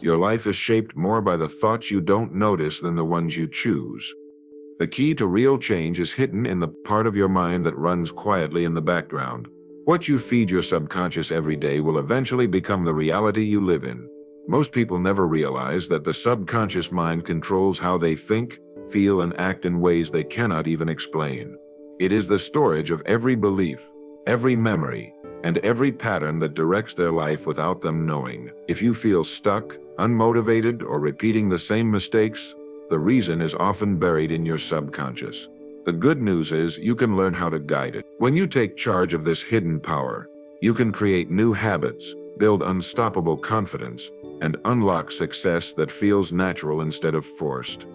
Your life is shaped more by the thoughts you don't notice than the ones you choose. The key to real change is hidden in the part of your mind that runs quietly in the background. What you feed your subconscious every day will eventually become the reality you live in. Most people never realize that the subconscious mind controls how they think, feel, and act in ways they cannot even explain. It is the storage of every belief, every memory, and every pattern that directs their life without them knowing. If you feel stuck, unmotivated, or repeating the same mistakes, the reason is often buried in your subconscious. The good news is you can learn how to guide it. When you take charge of this hidden power, you can create new habits, build unstoppable confidence, and unlock success that feels natural instead of forced.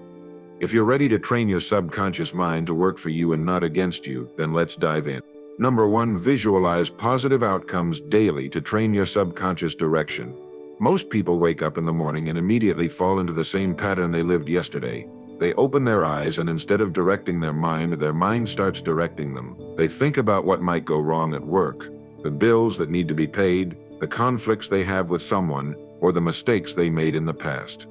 If you're ready to train your subconscious mind to work for you and not against you, then let's dive in. Number 1, visualize positive outcomes daily to train your subconscious direction. Most people wake up in the morning and immediately fall into the same pattern they lived yesterday. They open their eyes and instead of directing their mind starts directing them. They think about what might go wrong at work, the bills that need to be paid, the conflicts they have with someone, or the mistakes they made in the past.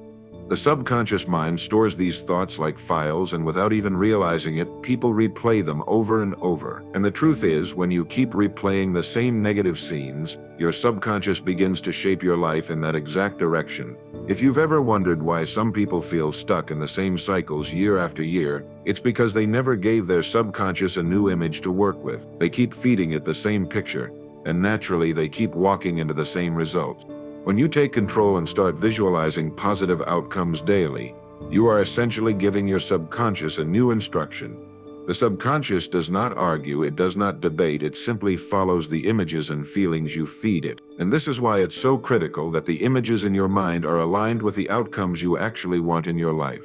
The subconscious mind stores these thoughts like files, and without even realizing it, people replay them over and over. And the truth is, when you keep replaying the same negative scenes, your subconscious begins to shape your life in that exact direction. If you've ever wondered why some people feel stuck in the same cycles year after year, it's because they never gave their subconscious a new image to work with. They keep feeding it the same picture, and naturally they keep walking into the same results. When you take control and start visualizing positive outcomes daily, you are essentially giving your subconscious a new instruction. The subconscious does not argue, it does not debate, it simply follows the images and feelings you feed it. And this is why it's so critical that the images in your mind are aligned with the outcomes you actually want in your life.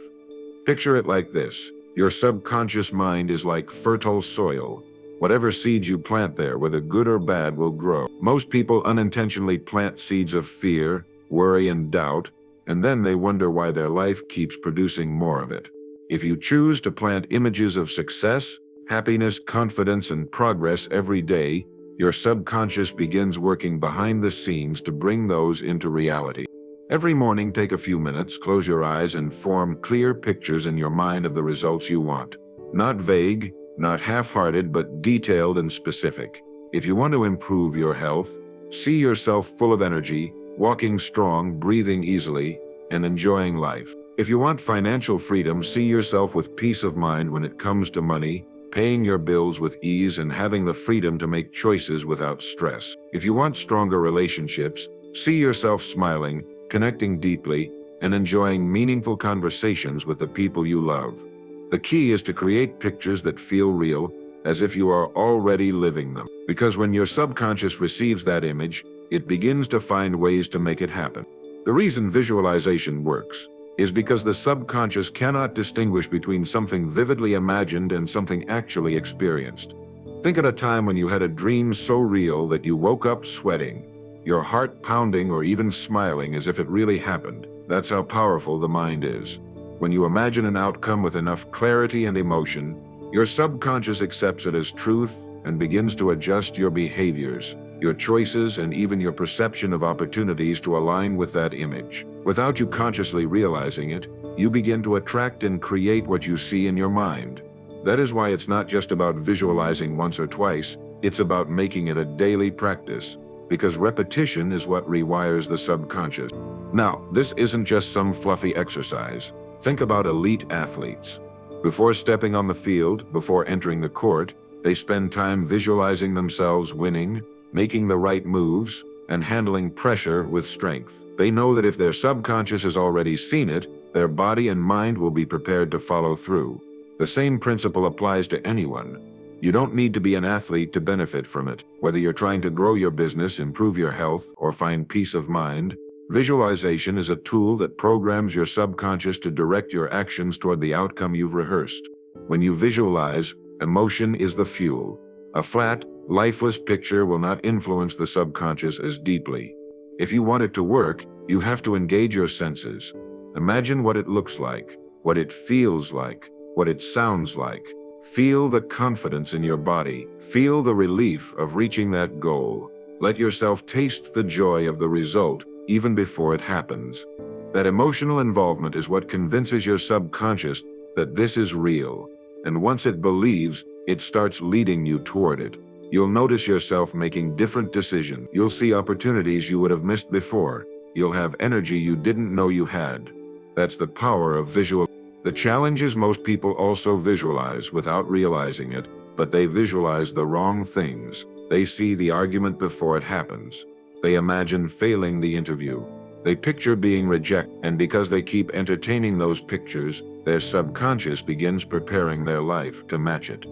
Picture it like this: your subconscious mind is like fertile soil. Whatever seeds you plant there, whether good or bad, will grow. Most people unintentionally plant seeds of fear, worry, and doubt, and then they wonder why their life keeps producing more of it. If you choose to plant images of success, happiness, confidence, and progress every day, your subconscious begins working behind the scenes to bring those into reality. Every morning, take a few minutes, close your eyes, and form clear pictures in your mind of the results you want. Not vague, not half-hearted, but detailed and specific. If you want to improve your health, see yourself full of energy, walking strong, breathing easily, and enjoying life. If you want financial freedom, see yourself with peace of mind when it comes to money, paying your bills with ease, and having the freedom to make choices without stress. If you want stronger relationships, see yourself smiling, connecting deeply, and enjoying meaningful conversations with the people you love. The key is to create pictures that feel real, as if you are already living them. Because when your subconscious receives that image, it begins to find ways to make it happen. The reason visualization works is because the subconscious cannot distinguish between something vividly imagined and something actually experienced. Think of a time when you had a dream so real that you woke up sweating, your heart pounding, or even smiling as if it really happened. That's how powerful the mind is. When you imagine an outcome with enough clarity and emotion, your subconscious accepts it as truth and begins to adjust your behaviors, your choices, and even your perception of opportunities to align with that image. Without you consciously realizing it, you begin to attract and create what you see in your mind. That is why it's not just about visualizing once or twice, it's about making it a daily practice, because repetition is what rewires the subconscious. Now, this isn't just some fluffy exercise. Think about elite athletes. Before stepping on the field, before entering the court, they spend time visualizing themselves winning, making the right moves, and handling pressure with strength. They know that if their subconscious has already seen it, their body and mind will be prepared to follow through. The same principle applies to anyone. You don't need to be an athlete to benefit from it. Whether you're trying to grow your business, improve your health, or find peace of mind, visualization is a tool that programs your subconscious to direct your actions toward the outcome you've rehearsed. When you visualize, emotion is the fuel. A flat, lifeless picture will not influence the subconscious as deeply. If you want it to work, you have to engage your senses. Imagine what it looks like, what it feels like, what it sounds like. Feel the confidence in your body. Feel the relief of reaching that goal. Let yourself taste the joy of the result even before it happens. That emotional involvement is what convinces your subconscious that this is real. And once it believes, it starts leading you toward it. You'll notice yourself making different decisions. You'll see opportunities you would have missed before. You'll have energy you didn't know you had. That's the power of visual. The challenge is most people also visualize without realizing it, but they visualize the wrong things. They see the argument before it happens. They imagine failing the interview. They picture being rejected, and because they keep entertaining those pictures, their subconscious begins preparing their life to match it.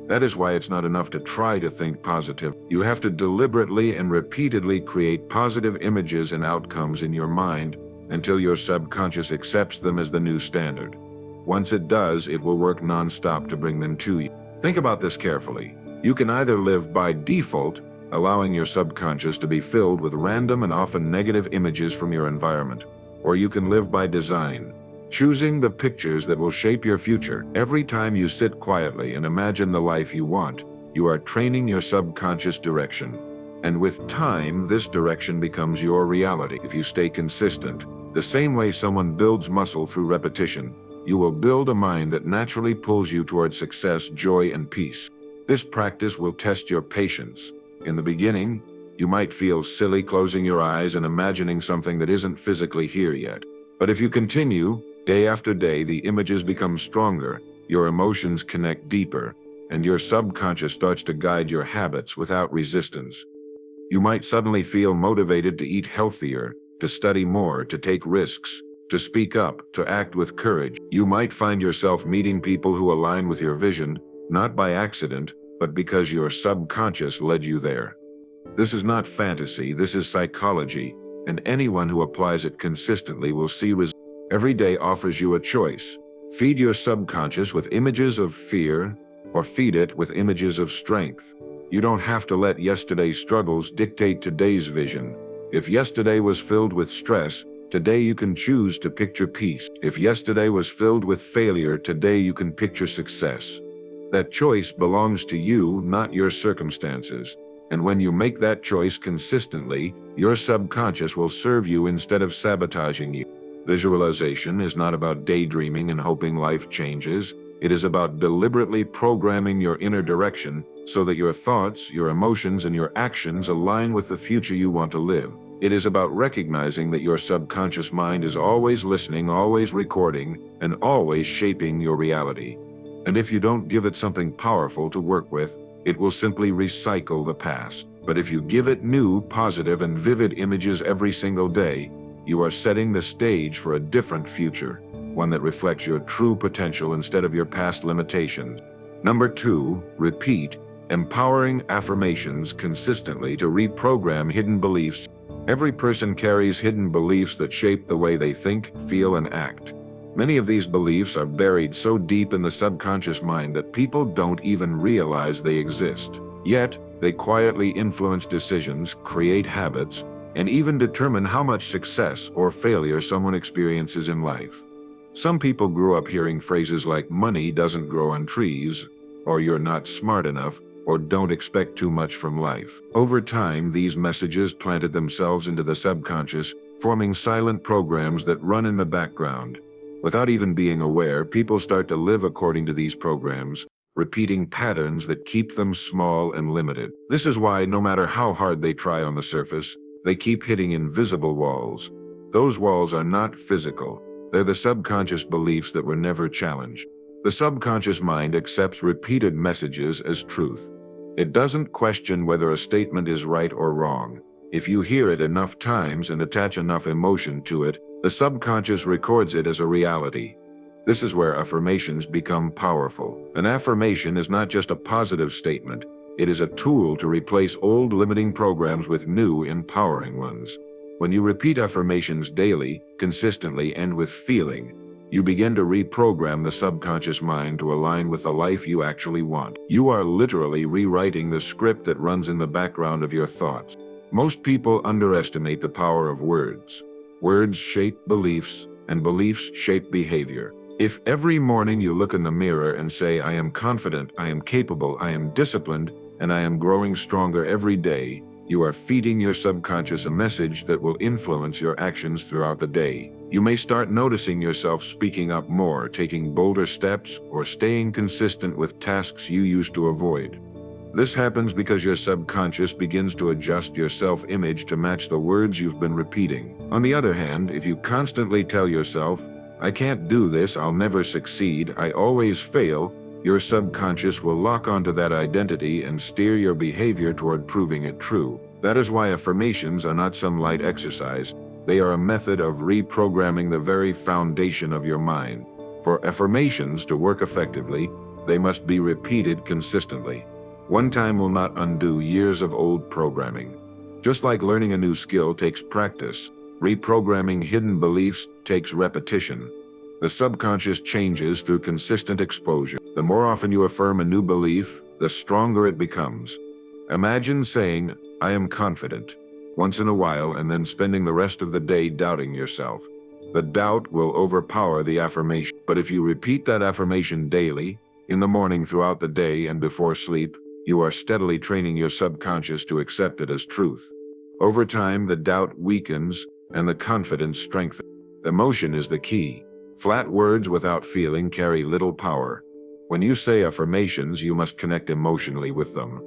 That is why it's not enough to try to think positive. You have to deliberately and repeatedly create positive images and outcomes in your mind until your subconscious accepts them as the new standard. Once it does, it will work non-stop to bring them to you. Think about this carefully. You can either live by default, allowing your subconscious to be filled with random and often negative images from your environment, or you can live by design, choosing the pictures that will shape your future. Every time you sit quietly and imagine the life you want, you are training your subconscious direction. And with time, this direction becomes your reality. If you stay consistent, the same way someone builds muscle through repetition, you will build a mind that naturally pulls you toward success, joy, and peace. This practice will test your patience. In the beginning, you might feel silly closing your eyes and imagining something that isn't physically here yet. But if you continue, day after day, the images become stronger, your emotions connect deeper, and your subconscious starts to guide your habits without resistance. You might suddenly feel motivated to eat healthier, to study more, to take risks, to speak up, to act with courage. You might find yourself meeting people who align with your vision, not by accident, but because your subconscious led you there. This is not fantasy, this is psychology, and anyone who applies it consistently will see results. Every day offers you a choice. Feed your subconscious with images of fear, or feed it with images of strength. You don't have to let yesterday's struggles dictate today's vision. If yesterday was filled with stress, today you can choose to picture peace. If yesterday was filled with failure, today you can picture success. That choice belongs to you, not your circumstances. And when you make that choice consistently, your subconscious will serve you instead of sabotaging you. Visualization is not about daydreaming and hoping life changes. It is about deliberately programming your inner direction so that your thoughts, your emotions, and your actions align with the future you want to live. It is about recognizing that your subconscious mind is always listening, always recording, and always shaping your reality. And if you don't give it something powerful to work with, it will simply recycle the past. But if you give it new, positive, and vivid images every single day, you are setting the stage for a different future, one that reflects your true potential instead of your past limitations. Number 2, repeat empowering affirmations consistently to reprogram hidden beliefs. Every person carries hidden beliefs that shape the way they think, feel, and act. Many of these beliefs are buried so deep in the subconscious mind that people don't even realize they exist. Yet, they quietly influence decisions, create habits, and even determine how much success or failure someone experiences in life. Some people grew up hearing phrases like money doesn't grow on trees, or you're not smart enough, or don't expect too much from life. Over time, these messages planted themselves into the subconscious, forming silent programs that run in the background. Without even being aware, people start to live according to these programs, repeating patterns that keep them small and limited. This is why, no matter how hard they try on the surface, they keep hitting invisible walls. Those walls are not physical. They're the subconscious beliefs that were never challenged. The subconscious mind accepts repeated messages as truth. It doesn't question whether a statement is right or wrong. If you hear it enough times and attach enough emotion to it, the subconscious records it as a reality. This is where affirmations become powerful. An affirmation is not just a positive statement. It is a tool to replace old limiting programs with new empowering ones. When you repeat affirmations daily, consistently, and with feeling, you begin to reprogram the subconscious mind to align with the life you actually want. You are literally rewriting the script that runs in the background of your thoughts. Most people underestimate the power of words. Words shape beliefs, and beliefs shape behavior. If every morning you look in the mirror and say, I am confident, I am capable, I am disciplined, and I am growing stronger every day, You are feeding your subconscious a message that will influence your actions throughout the day. You may start noticing yourself speaking up more, taking bolder steps, or staying consistent with tasks you used to avoid. This happens because your subconscious begins to adjust your self-image to match the words you've been repeating. On the other hand, if you constantly tell yourself, "I can't do this, I'll never succeed, I always fail," your subconscious will lock onto that identity and steer your behavior toward proving it true. That is why affirmations are not some light exercise. They are a method of reprogramming the very foundation of your mind. For affirmations to work effectively, they must be repeated consistently. One time will not undo years of old programming. Just like learning a new skill takes practice, reprogramming hidden beliefs takes repetition. The subconscious changes through consistent exposure. The more often you affirm a new belief, the stronger it becomes. Imagine saying, "I am confident," once in a while and then spending the rest of the day doubting yourself. The doubt will overpower the affirmation. But if you repeat that affirmation daily, in the morning, throughout the day, and before sleep, you are steadily training your subconscious to accept it as truth. Over time, the doubt weakens and the confidence strengthens. Emotion is the key. Flat words without feeling carry little power. When you say affirmations, you must connect emotionally with them.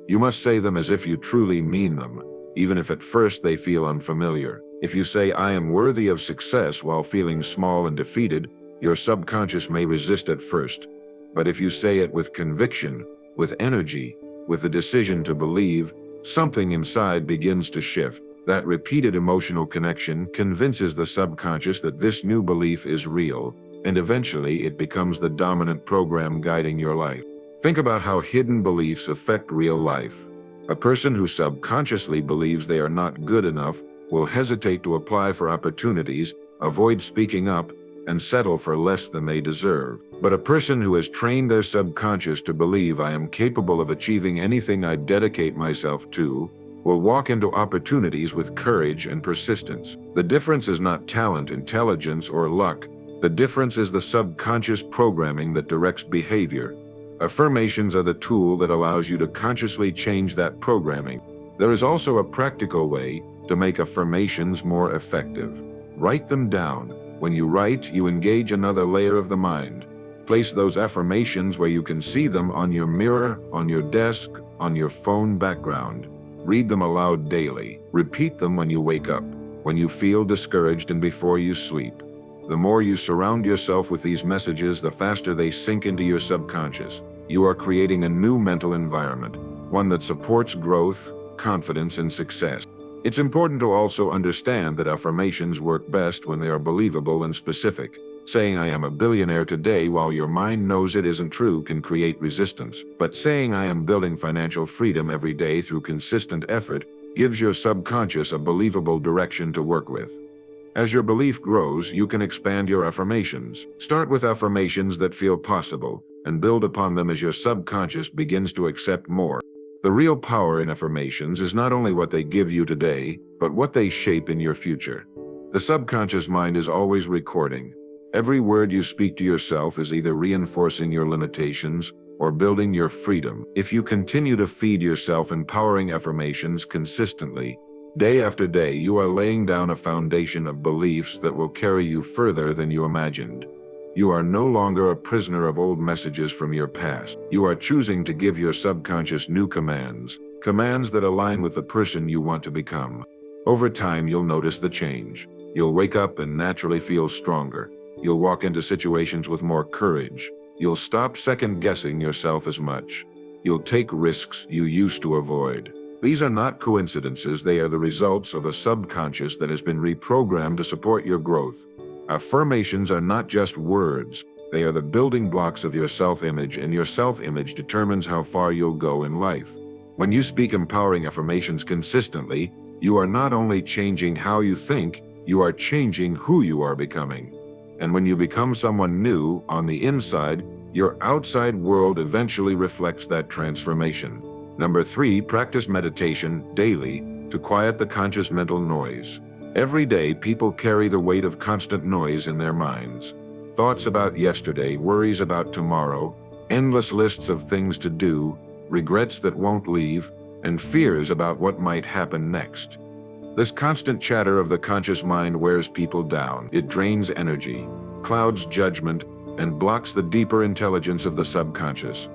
You must say them as if you truly mean them, even if at first they feel unfamiliar. If you say, "I am worthy of success," while feeling small and defeated, your subconscious may resist at first. But if you say it with conviction, with energy, with the decision to believe, something inside begins to shift. That repeated emotional connection convinces the subconscious that this new belief is real, and eventually it becomes the dominant program guiding your life. Think about how hidden beliefs affect real life. A person who subconsciously believes they are not good enough will hesitate to apply for opportunities, avoid speaking up, and settle for less than they deserve. But a person who has trained their subconscious to believe, "I am capable of achieving anything I dedicate myself to," will walk into opportunities with courage and persistence. The difference is not talent, intelligence, or luck. The difference is the subconscious programming that directs behavior. Affirmations are the tool that allows you to consciously change that programming. There is also a practical way to make affirmations more effective. Write them down. When you write, you engage another layer of the mind. Place those affirmations where you can see them: on your mirror, on your desk, on your phone background. Read them aloud daily. Repeat them when you wake up, when you feel discouraged, and before you sleep. The more you surround yourself with these messages, the faster they sink into your subconscious. You are creating a new mental environment, one that supports growth, confidence, and success. It's important to also understand that affirmations work best when they are believable and specific. Saying, "I am a billionaire today," while your mind knows it isn't true, can create resistance. But saying, "I am building financial freedom every day through consistent effort," gives your subconscious a believable direction to work with. As your belief grows, you can expand your affirmations. Start with affirmations that feel possible, and build upon them as your subconscious begins to accept more. The real power in affirmations is not only what they give you today, but what they shape in your future. The subconscious mind is always recording. Every word you speak to yourself is either reinforcing your limitations or building your freedom. If you continue to feed yourself empowering affirmations consistently, day after day, you are laying down a foundation of beliefs that will carry you further than you imagined. You are no longer a prisoner of old messages from your past. You are choosing to give your subconscious new commands, commands that align with the person you want to become. Over time, you'll notice the change. You'll wake up and naturally feel stronger. You'll walk into situations with more courage. You'll stop second-guessing yourself as much. You'll take risks you used to avoid. These are not coincidences, they are the results of a subconscious that has been reprogrammed to support your growth. Affirmations are not just words, they are the building blocks of your self-image, and your self-image determines how far you'll go in life. When you speak empowering affirmations consistently, you are not only changing how you think, you are changing who you are becoming. And when you become someone new on the inside, your outside world eventually reflects that transformation. Number 3, practice meditation daily to quiet the conscious mental noise. Every day, people carry the weight of constant noise in their minds. Thoughts about yesterday, worries about tomorrow, endless lists of things to do, regrets that won't leave, and fears about what might happen next. This constant chatter of the conscious mind wears people down. It drains energy, clouds judgment, and blocks the deeper intelligence of the subconscious.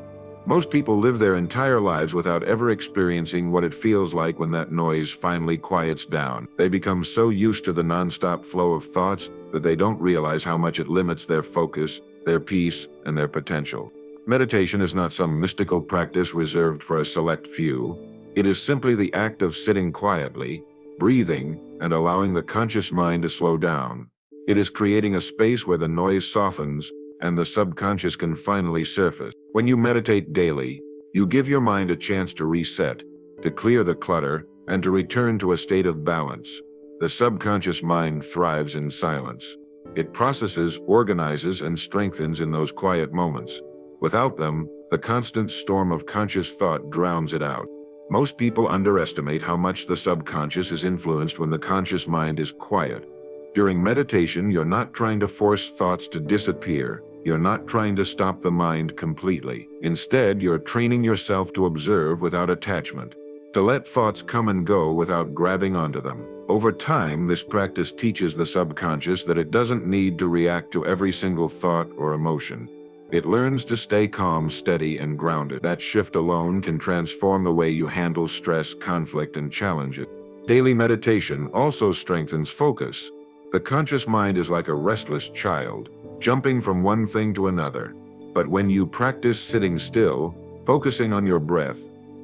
Most people live their entire lives without ever experiencing what it feels like when that noise finally quiets down. They become so used to the nonstop flow of thoughts that they don't realize how much it limits their focus, their peace, and their potential. Meditation is not some mystical practice reserved for a select few. It is simply the act of sitting quietly, breathing, and allowing the conscious mind to slow down. It is creating a space where the noise softens and the subconscious can finally surface. When you meditate daily, you give your mind a chance to reset, to clear the clutter, and to return to a state of balance. The subconscious mind thrives in silence. It processes, organizes, and strengthens in those quiet moments. Without them, the constant storm of conscious thought drowns it out. Most people underestimate how much the subconscious is influenced when the conscious mind is quiet. During meditation, you're not trying to force thoughts to disappear. You're not trying to stop the mind completely. Instead, you're training yourself to observe without attachment, to let thoughts come and go without grabbing onto them. Over time, this practice teaches the subconscious that it doesn't need to react to every single thought or emotion. It learns to stay calm, steady, and grounded. That shift alone can transform the way you handle stress, conflict, and challenges. Daily meditation also strengthens focus. The conscious mind is like a restless child, jumping from one thing to another. But when you practice sitting still, focusing on your breath,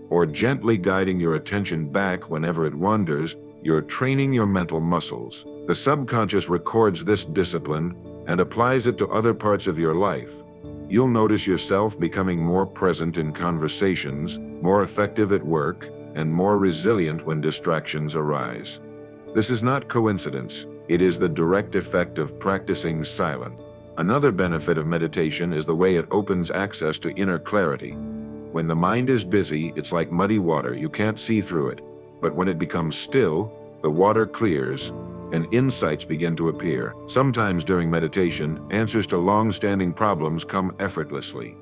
or gently guiding your attention back whenever it wanders, you're training your mental muscles. The subconscious records this discipline and applies it to other parts of your life. You'll notice yourself becoming more present in conversations, more effective at work, and more resilient when distractions arise. This is not coincidence. It is the direct effect of practicing silence. Another benefit of meditation is the way it opens access to inner clarity. When the mind is busy, it's like muddy water. You can't see through it. But when it becomes still, the water clears, and insights begin to appear. Sometimes during meditation, answers to long-standing problems come effortlessly.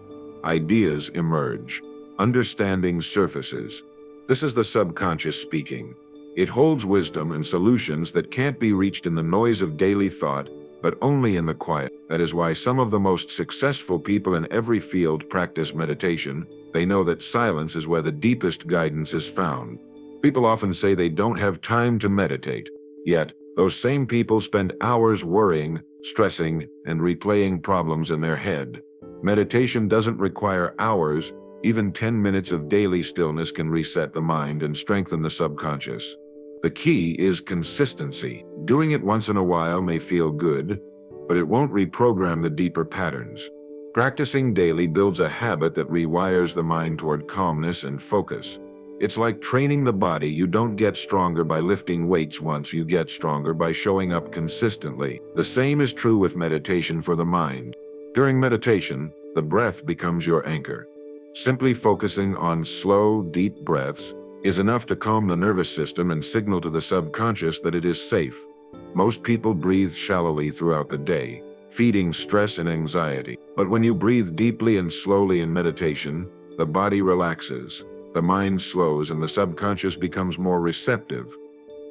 Ideas emerge. Understanding surfaces. This is the subconscious speaking. It holds wisdom and solutions that can't be reached in the noise of daily thought, but only in the quiet. That is why some of the most successful people in every field practice meditation. They know that silence is where the deepest guidance is found. People often say they don't have time to meditate. Yet, those same people spend hours worrying, stressing, and replaying problems in their head. Meditation doesn't require hours. Even 10 minutes of daily stillness can reset the mind and strengthen the subconscious. The key is consistency. Doing it once in a while may feel good, but it won't reprogram the deeper patterns. Practicing daily builds a habit that rewires the mind toward calmness and focus. It's like training the body. You don't get stronger by lifting weights once. You get stronger by showing up consistently. The same is true with meditation for the mind. During meditation, the breath becomes your anchor. Simply focusing on slow, deep breaths is enough to calm the nervous system and signal to the subconscious that it is safe. Most people breathe shallowly throughout the day, feeding stress and anxiety. But when you breathe deeply and slowly in meditation, the body relaxes, the mind slows, and the subconscious becomes more receptive.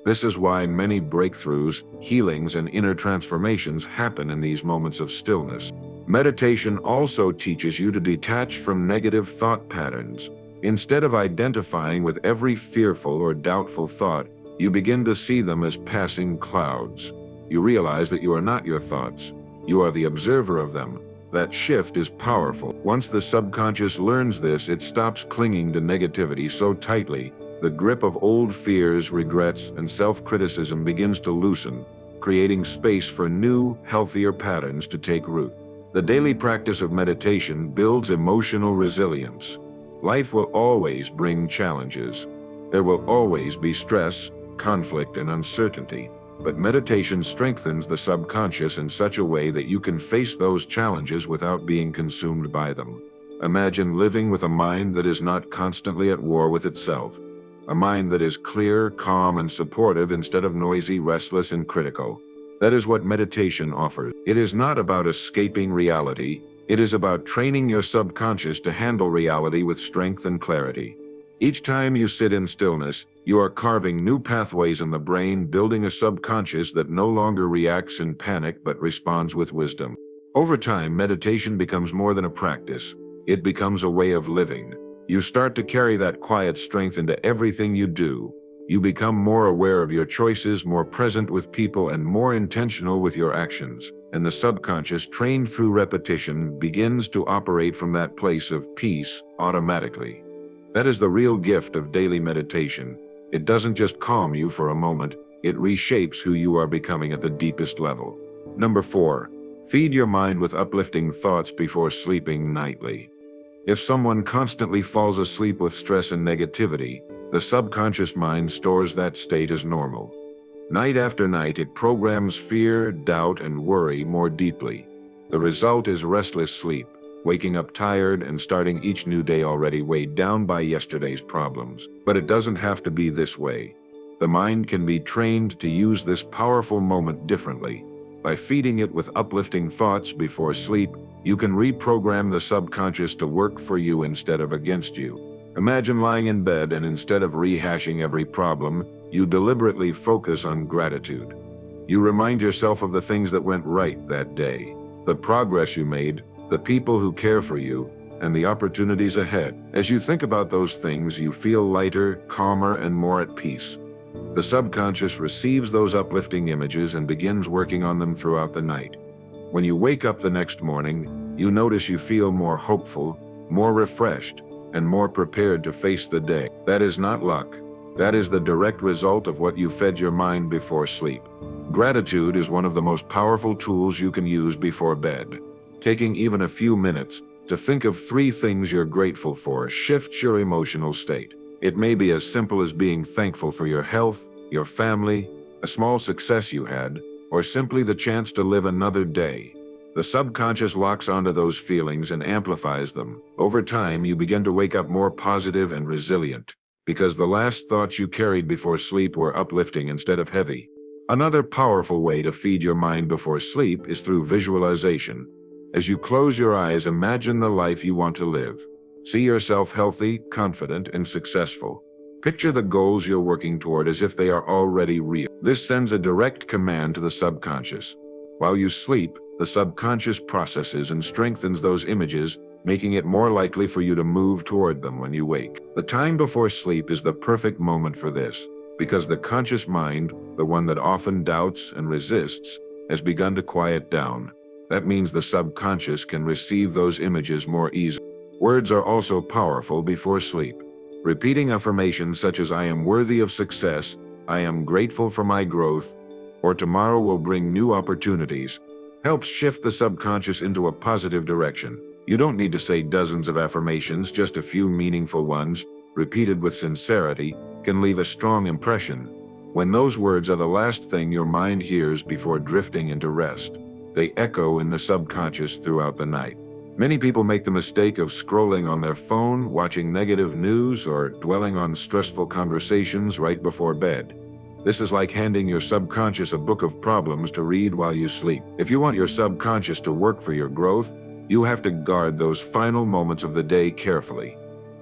This is why many breakthroughs, healings, and inner transformations happen in these moments of stillness. Meditation also teaches you to detach from negative thought patterns. Instead of identifying with every fearful or doubtful thought, you begin to see them as passing clouds. You realize that you are not your thoughts. You are the observer of them. That shift is powerful. Once the subconscious learns this, it stops clinging to negativity so tightly. The grip of old fears, regrets, and self-criticism begins to loosen, creating space for new, healthier patterns to take root. The daily practice of meditation builds emotional resilience. Life will always bring challenges. There will always be stress, conflict, and uncertainty. But meditation strengthens the subconscious in such a way that you can face those challenges without being consumed by them. Imagine living with a mind that is not constantly at war with itself. A mind that is clear, calm, and supportive instead of noisy, restless, and critical. That is what meditation offers. It is not about escaping reality. It is about training your subconscious to handle reality with strength and clarity. Each time you sit in stillness, you are carving new pathways in the brain, building a subconscious that no longer reacts in panic but responds with wisdom. Over time, meditation becomes more than a practice. It becomes a way of living. You start to carry that quiet strength into everything you do. You become more aware of your choices, more present with people, and more intentional with your actions. And the subconscious, trained through repetition, begins to operate from that place of peace automatically. That is the real gift of daily meditation. It doesn't just calm you for a moment, it reshapes who you are becoming at the deepest level. Number 4. Feed your mind with uplifting thoughts before sleeping nightly. If someone constantly falls asleep with stress and negativity, the subconscious mind stores that state as normal. Night after night, it programs fear, doubt, and worry more deeply. The result is restless sleep, waking up tired and starting each new day already weighed down by yesterday's problems. But it doesn't have to be this way. The mind can be trained to use this powerful moment differently. By feeding it with uplifting thoughts before sleep, you can reprogram the subconscious to work for you instead of against you. Imagine lying in bed and instead of rehashing every problem, you deliberately focus on gratitude. You remind yourself of the things that went right that day, the progress you made, the people who care for you, and the opportunities ahead. As you think about those things, you feel lighter, calmer, and more at peace. The subconscious receives those uplifting images and begins working on them throughout the night. When you wake up the next morning, you notice you feel more hopeful, more refreshed, and more prepared to face the day. That is not luck. That is the direct result of what you fed your mind before sleep. Gratitude is one of the most powerful tools you can use before bed. Taking even a few minutes to think of 3 things you're grateful for shifts your emotional state. It may be as simple as being thankful for your health, your family, a small success you had, or simply the chance to live another day. The subconscious locks onto those feelings and amplifies them. Over time, you begin to wake up more positive and resilient, because the last thoughts you carried before sleep were uplifting instead of heavy. Another powerful way to feed your mind before sleep is through visualization. As you close your eyes, imagine the life you want to live. See yourself healthy, confident, and successful. Picture the goals you're working toward as if they are already real. This sends a direct command to the subconscious. While you sleep, the subconscious processes and strengthens those images, making it more likely for you to move toward them when you wake. The time before sleep is the perfect moment for this, because the conscious mind, the one that often doubts and resists, has begun to quiet down. That means the subconscious can receive those images more easily. Words are also powerful before sleep. Repeating affirmations such as "I am worthy of success," "I am grateful for my growth," or "tomorrow will bring new opportunities," helps shift the subconscious into a positive direction. You don't need to say dozens of affirmations, just a few meaningful ones, repeated with sincerity, can leave a strong impression. When those words are the last thing your mind hears before drifting into rest, they echo in the subconscious throughout the night. Many people make the mistake of scrolling on their phone, watching negative news, or dwelling on stressful conversations right before bed. This is like handing your subconscious a book of problems to read while you sleep. If you want your subconscious to work for your growth, you have to guard those final moments of the day carefully.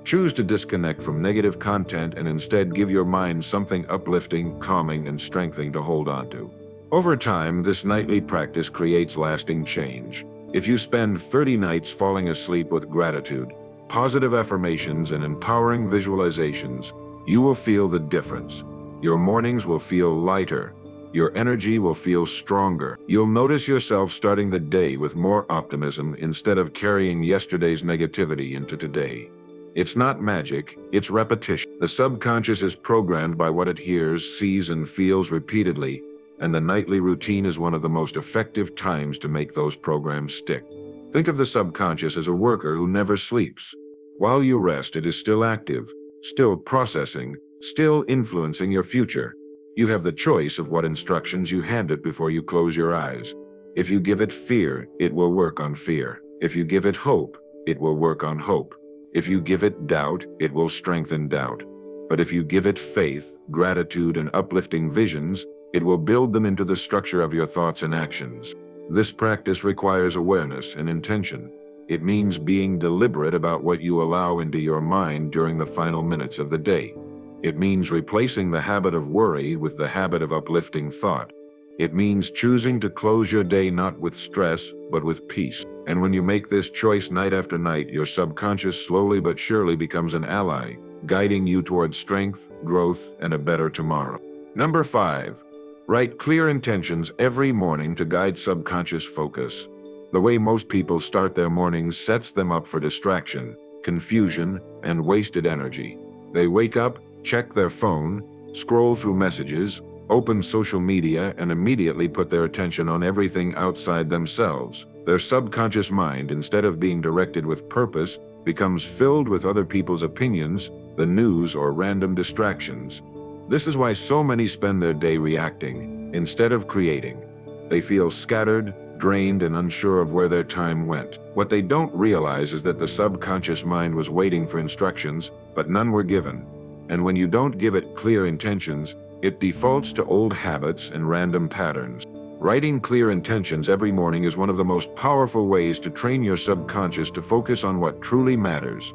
Choose to disconnect from negative content and instead give your mind something uplifting, calming, and strengthening to hold on to. Over time, this nightly practice creates lasting change. If you spend 30 nights falling asleep with gratitude, positive affirmations, and empowering visualizations, you will feel the difference. Your mornings will feel lighter. Your energy will feel stronger. You'll notice yourself starting the day with more optimism instead of carrying yesterday's negativity into today. It's not magic, it's repetition. The subconscious is programmed by what it hears, sees, and feels repeatedly, and the nightly routine is one of the most effective times to make those programs stick. Think of the subconscious as a worker who never sleeps. While you rest, it is still active, still processing, still influencing your future. You have the choice of what instructions you hand it before you close your eyes. If you give it fear, it will work on fear. If you give it hope, it will work on hope. If you give it doubt, it will strengthen doubt. But if you give it faith, gratitude, and uplifting visions, it will build them into the structure of your thoughts and actions. This practice requires awareness and intention. It means being deliberate about what you allow into your mind during the final minutes of the day. It means replacing the habit of worry with the habit of uplifting thought. It means choosing to close your day not with stress, but with peace. And when you make this choice night after night, your subconscious slowly but surely becomes an ally, guiding you towards strength, growth, and a better tomorrow. Number 5. Write clear intentions every morning to guide subconscious focus. The way most people start their mornings sets them up for distraction, confusion, and wasted energy. They wake up, check their phone, scroll through messages, open social media, and immediately put their attention on everything outside themselves. Their subconscious mind, instead of being directed with purpose, becomes filled with other people's opinions, the news, or random distractions. This is why so many spend their day reacting, instead of creating. They feel scattered, drained, and unsure of where their time went. What they don't realize is that the subconscious mind was waiting for instructions, but none were given. And when you don't give it clear intentions, it defaults to old habits and random patterns. Writing clear intentions every morning is one of the most powerful ways to train your subconscious to focus on what truly matters.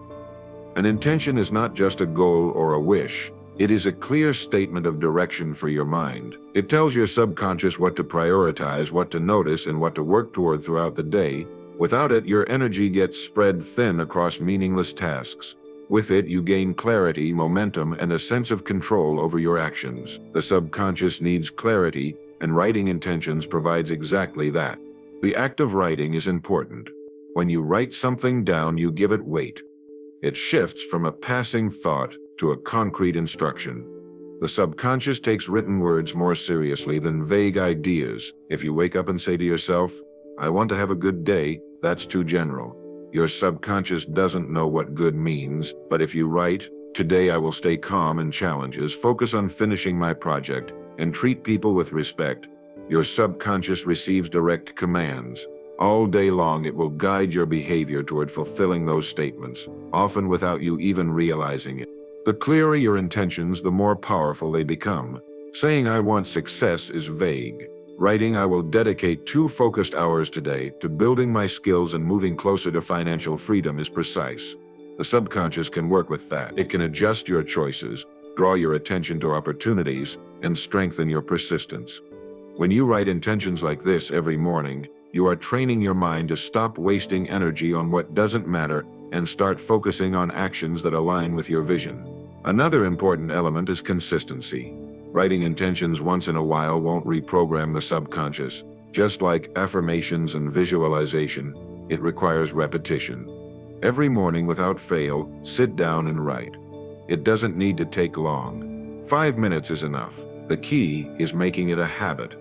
An intention is not just a goal or a wish. It is a clear statement of direction for your mind. It tells your subconscious what to prioritize, what to notice, and what to work toward throughout the day. Without it, your energy gets spread thin across meaningless tasks. With it, you gain clarity, momentum, and a sense of control over your actions. The subconscious needs clarity, and writing intentions provides exactly that. The act of writing is important. When you write something down, you give it weight. It shifts from a passing thought to a concrete instruction. The subconscious takes written words more seriously than vague ideas. If you wake up and say to yourself, "I want to have a good day," that's too general. Your subconscious doesn't know what good means, but if you write, "Today I will stay calm in challenges, focus on finishing my project, and treat people with respect," your subconscious receives direct commands. All day long, it will guide your behavior toward fulfilling those statements, often without you even realizing it. The clearer your intentions, the more powerful they become. Saying "I want success" is vague. Writing "I will dedicate 2 focused hours today to building my skills and moving closer to financial freedom" is precise. The subconscious can work with that. It can adjust your choices, draw your attention to opportunities, and strengthen your persistence. When you write intentions like this every morning, you are training your mind to stop wasting energy on what doesn't matter and start focusing on actions that align with your vision. Another important element is consistency. Writing intentions once in a while won't reprogram the subconscious. Just like affirmations and visualization, it requires repetition. Every morning without fail, sit down and write. It doesn't need to take long. 5 minutes is enough. The key is making it a habit.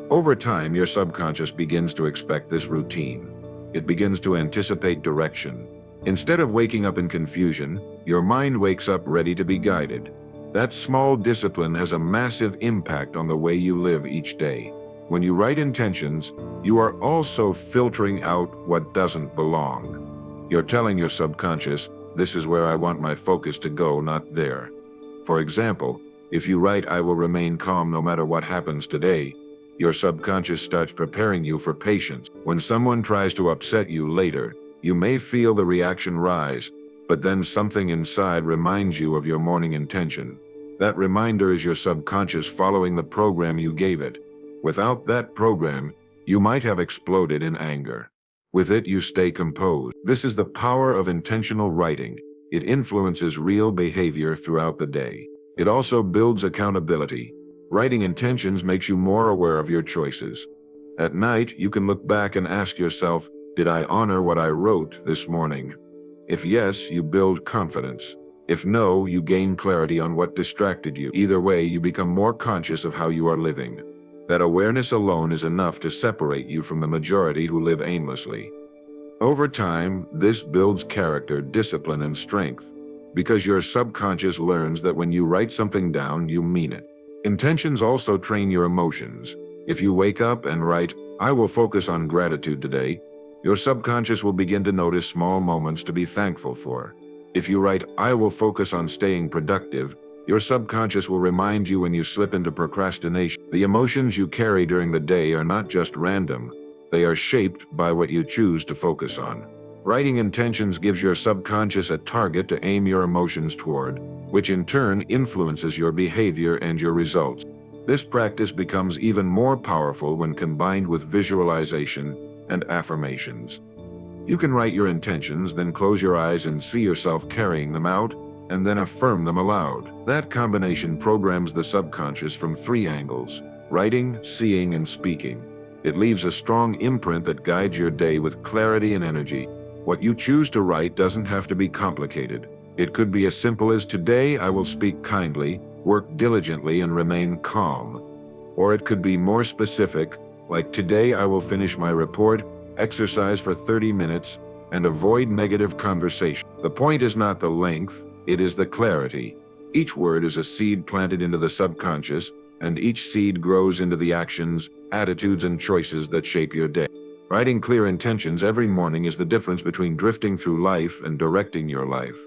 Over time, your subconscious begins to expect this routine. It begins to anticipate direction. Instead of waking up in confusion, your mind wakes up ready to be guided. That small discipline has a massive impact on the way you live each day. When you write intentions, you are also filtering out what doesn't belong. You're telling your subconscious, "This is where I want my focus to go, not there." For example, if you write "I will remain calm no matter what happens today," your subconscious starts preparing you for patience. When someone tries to upset you later, you may feel the reaction rise, but then something inside reminds you of your morning intention. That reminder is your subconscious following the program you gave it. Without that program, you might have exploded in anger. With it, you stay composed. This is the power of intentional writing. It influences real behavior throughout the day. It also builds accountability. Writing intentions makes you more aware of your choices. At night, you can look back and ask yourself, "Did I honor what I wrote this morning?" If yes, you build confidence. If no, you gain clarity on what distracted you. Either way, you become more conscious of how you are living. That awareness alone is enough to separate you from the majority who live aimlessly. Over time, this builds character, discipline, and strength, because your subconscious learns that when you write something down, you mean it. Intentions also train your emotions. If you wake up and write, "I will focus on gratitude today," your subconscious will begin to notice small moments to be thankful for. If you write, "I will focus on staying productive," your subconscious will remind you when you slip into procrastination. The emotions you carry during the day are not just random. They are shaped by what you choose to focus on. Writing intentions gives your subconscious a target to aim your emotions toward, which in turn influences your behavior and your results. This practice becomes even more powerful when combined with visualization and affirmations. You can write your intentions, then close your eyes and see yourself carrying them out, and then affirm them aloud. That combination programs the subconscious from 3 angles: writing, seeing, and speaking. It leaves a strong imprint that guides your day with clarity and energy. What you choose to write doesn't have to be complicated. It could be as simple as, "Today I will speak kindly, work diligently, and remain calm." Or it could be more specific, like, "Today I will finish my report, exercise for 30 minutes, and avoid negative conversation." The point is not the length, it is the clarity. Each word is a seed planted into the subconscious, and each seed grows into the actions, attitudes, and choices that shape your day. Writing clear intentions every morning is the difference between drifting through life and directing your life.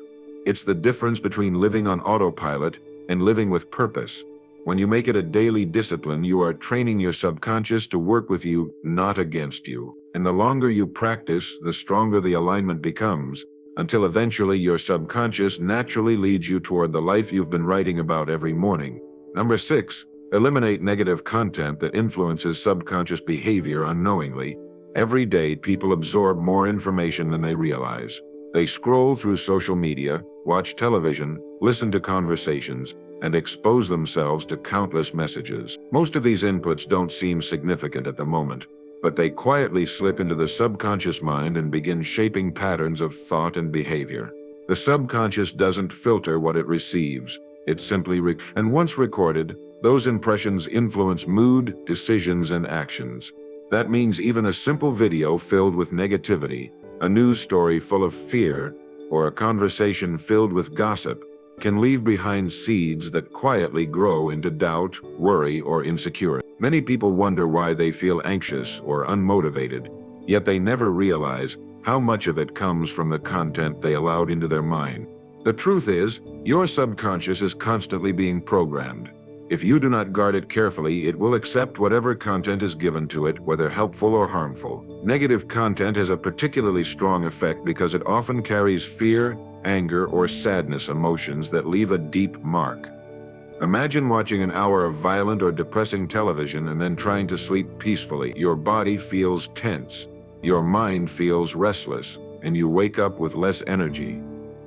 It's the difference between living on autopilot and living with purpose. When you make it a daily discipline, you are training your subconscious to work with you, not against you. And the longer you practice, the stronger the alignment becomes, until eventually your subconscious naturally leads you toward the life you've been writing about every morning. Number 6, eliminate negative content that influences subconscious behavior unknowingly. Every day, people absorb more information than they realize. They scroll through social media, watch television, listen to conversations, and expose themselves to countless messages. Most of these inputs don't seem significant at the moment, but they quietly slip into the subconscious mind and begin shaping patterns of thought and behavior. The subconscious doesn't filter what it receives. It simply and once recorded, those impressions influence mood, decisions, and actions. That means even a simple video filled with negativity, a news story full of fear, or a conversation filled with gossip can leave behind seeds that quietly grow into doubt, worry, or insecurity. Many people wonder why they feel anxious or unmotivated, yet they never realize how much of it comes from the content they allowed into their mind. The truth is, your subconscious is constantly being programmed. If you do not guard it carefully, it will accept whatever content is given to it, whether helpful or harmful. Negative content has a particularly strong effect because it often carries fear, anger, or sadness emotions that leave a deep mark. Imagine watching an hour of violent or depressing television and then trying to sleep peacefully. Your body feels tense, your mind feels restless, and you wake up with less energy.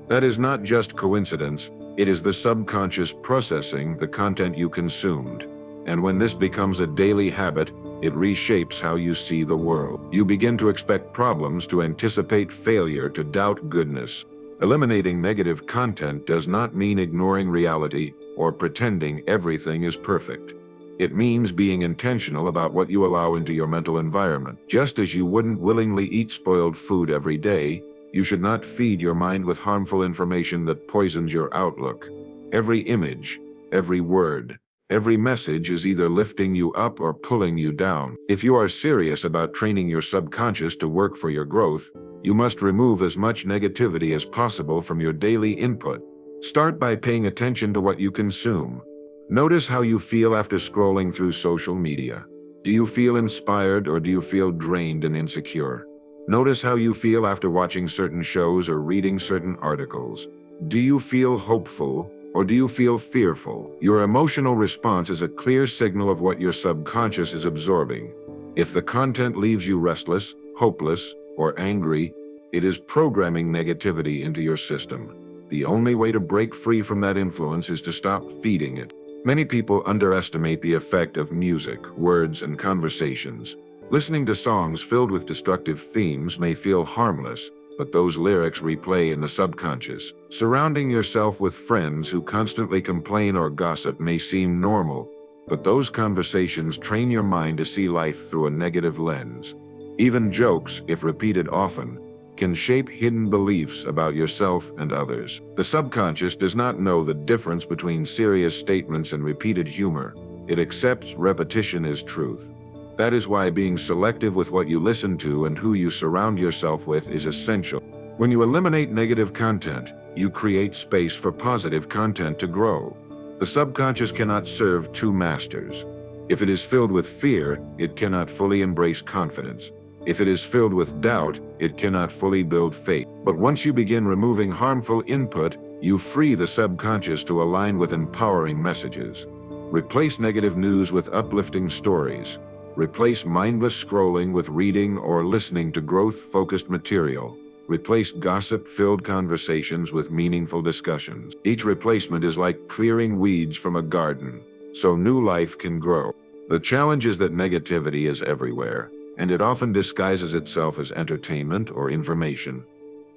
That is not just coincidence. It is the subconscious processing the content you consumed. And when this becomes a daily habit, it reshapes how you see the world. You begin to expect problems, to anticipate failure, to doubt goodness. Eliminating negative content does not mean ignoring reality or pretending everything is perfect. It means being intentional about what you allow into your mental environment. Just as you wouldn't willingly eat spoiled food every day, you should not feed your mind with harmful information that poisons your outlook. Every image, every word, every message is either lifting you up or pulling you down. If you are serious about training your subconscious to work for your growth, you must remove as much negativity as possible from your daily input. Start by paying attention to what you consume. Notice how you feel after scrolling through social media. Do you feel inspired or do you feel drained and insecure? Notice how you feel after watching certain shows or reading certain articles. Do you feel hopeful or do you feel fearful? Your emotional response is a clear signal of what your subconscious is absorbing. If the content leaves you restless, hopeless, or angry, it is programming negativity into your system. The only way to break free from that influence is to stop feeding it. Many people underestimate the effect of music, words, and conversations. Listening to songs filled with destructive themes may feel harmless, but those lyrics replay in the subconscious. Surrounding yourself with friends who constantly complain or gossip may seem normal, but those conversations train your mind to see life through a negative lens. Even jokes, if repeated often, can shape hidden beliefs about yourself and others. The subconscious does not know the difference between serious statements and repeated humor. It accepts repetition as truth. That is why being selective with what you listen to and who you surround yourself with is essential. When you eliminate negative content, you create space for positive content to grow. The subconscious cannot serve two masters. If it is filled with fear, it cannot fully embrace confidence. If it is filled with doubt, it cannot fully build faith. But once you begin removing harmful input, you free the subconscious to align with empowering messages. Replace negative news with uplifting stories. Replace mindless scrolling with reading or listening to growth-focused material. Replace gossip-filled conversations with meaningful discussions. Each replacement is like clearing weeds from a garden, so new life can grow. The challenge is that negativity is everywhere, and it often disguises itself as entertainment or information.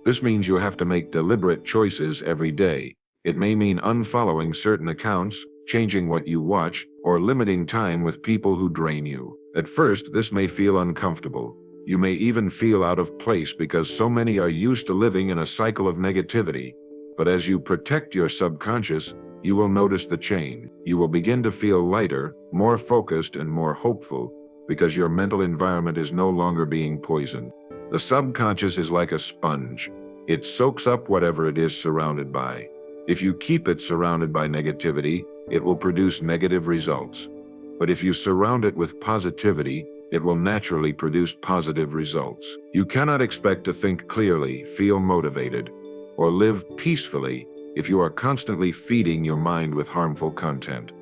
This means you have to make deliberate choices every day. It may mean unfollowing certain accounts, changing what you watch, or limiting time with people who drain you. At first, this may feel uncomfortable. You may even feel out of place because so many are used to living in a cycle of negativity. But as you protect your subconscious, you will notice the change. You will begin to feel lighter, more focused, and more hopeful because your mental environment is no longer being poisoned. The subconscious is like a sponge. It soaks up whatever it is surrounded by. If you keep it surrounded by negativity, it will produce negative results. But if you surround it with positivity, it will naturally produce positive results. You cannot expect to think clearly, feel motivated, or live peacefully if you are constantly feeding your mind with harmful content.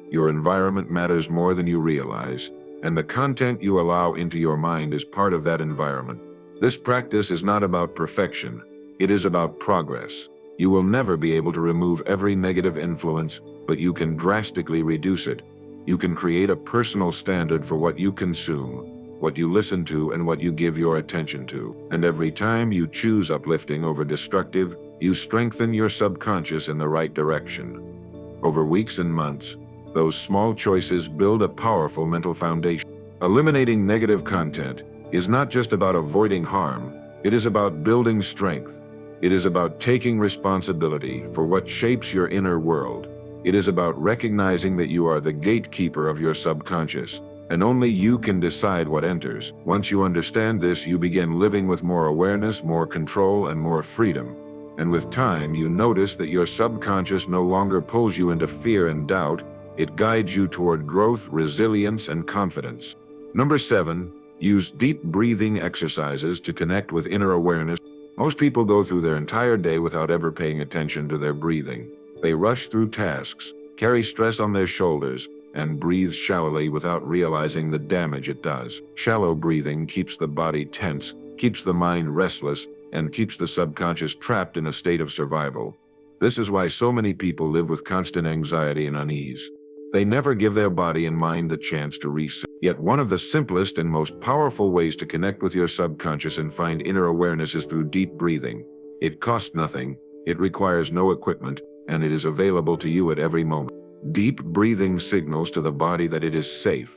Your environment matters more than you realize, and the content you allow into your mind is part of that environment. This practice is not about perfection, it is about progress. You will never be able to remove every negative influence, but you can drastically reduce it. You can create a personal standard for what you consume, what you listen to, and what you give your attention to. And every time you choose uplifting over destructive, you strengthen your subconscious in the right direction. Over weeks and months, those small choices build a powerful mental foundation. Eliminating negative content is not just about avoiding harm, it is about building strength. It is about taking responsibility for what shapes your inner world. It is about recognizing that you are the gatekeeper of your subconscious, and only you can decide what enters. Once you understand this, you begin living with more awareness, more control, and more freedom. And with time, you notice that your subconscious no longer pulls you into fear and doubt. It guides you toward growth, resilience, and confidence. Number 7, use deep breathing exercises to connect with inner awareness. Most people go through their entire day without ever paying attention to their breathing. They rush through tasks, carry stress on their shoulders, and breathe shallowly without realizing the damage it does. Shallow breathing keeps the body tense, keeps the mind restless, and keeps the subconscious trapped in a state of survival. This is why so many people live with constant anxiety and unease. They never give their body and mind the chance to reset. Yet one of the simplest and most powerful ways to connect with your subconscious and find inner awareness is through deep breathing. It costs nothing, it requires no equipment, and it is available to you at every moment. Deep breathing signals to the body that it is safe.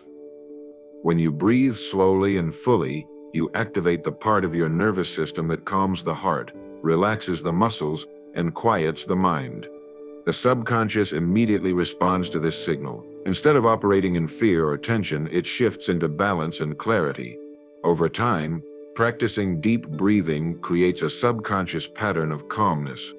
When you breathe slowly and fully, you activate the part of your nervous system that calms the heart, relaxes the muscles, and quiets the mind. The subconscious immediately responds to this signal. Instead of operating in fear or tension, it shifts into balance and clarity. Over time, practicing deep breathing creates a subconscious pattern of calmness.